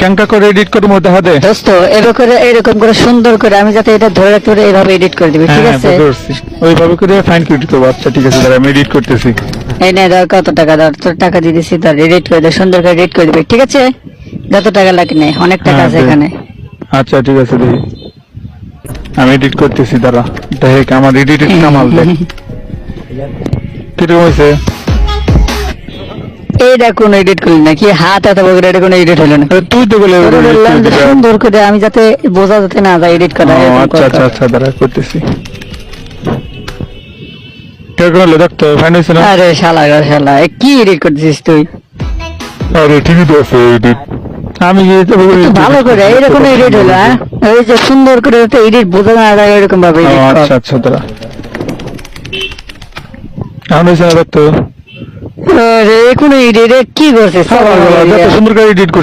ক্যাংকা করে এডিট করে মধ্যে হাতে দোস্ত এরকম করে সুন্দর করে আমি যাতে এটা ধরে রাখতে পারি এইভাবে এডিট করে দিবি, ঠিক আছে? ওইভাবে করে ফাইন এডিট করবো। আচ্ছা ঠিক আছে, দাঁড়া আমি এডিট করতেছি। এই নে ধর, কত টাকা ধর, তোর টাকা দিয়ে দিছি, ধর এডিট করে দে, সুন্দর করে এডিট করে দিবি, ঠিক আছে? যত টাকা লাগে নে, অনেক টাকা আছে এখানে। আচ্ছা ঠিক আছে, দেখি আমি এডিট করতেছি, দাঁড়া দেখ আমার এডিটের কামাল দেখ কিরকম হয়েছে। এইটা কোন এডিট করলি নাকি? হাত এত বড় এটা কোন এডিট হলো না? তুই তো বলে তোরে বললাম যে সুন্দর করে আমি যাতে বোঝা যাতে না যায় এডিট করা। আচ্ছা আচ্ছা আচ্ছা, দাঁড়া করতেছি। কিরকম হলো দেখতো, ফাইন হয়েছে না? আরে শালা গো শালা, কি এডিট করতেছিস তুই? আরে ঠিকই তো আছে এডিট। আমি একটু ভালো করে এরকম এডিট হলো, হ্যাঁ? ওই যে সুন্দর করে যাতে এডিট বোঝা না যায় এরকম ভাবে এডিট কর। আচ্ছা আচ্ছা, দাঁড়া এখন হয়েছে না দেখতো। আরে কোন এডিট কি করছিস? সুন্দর করে এডিট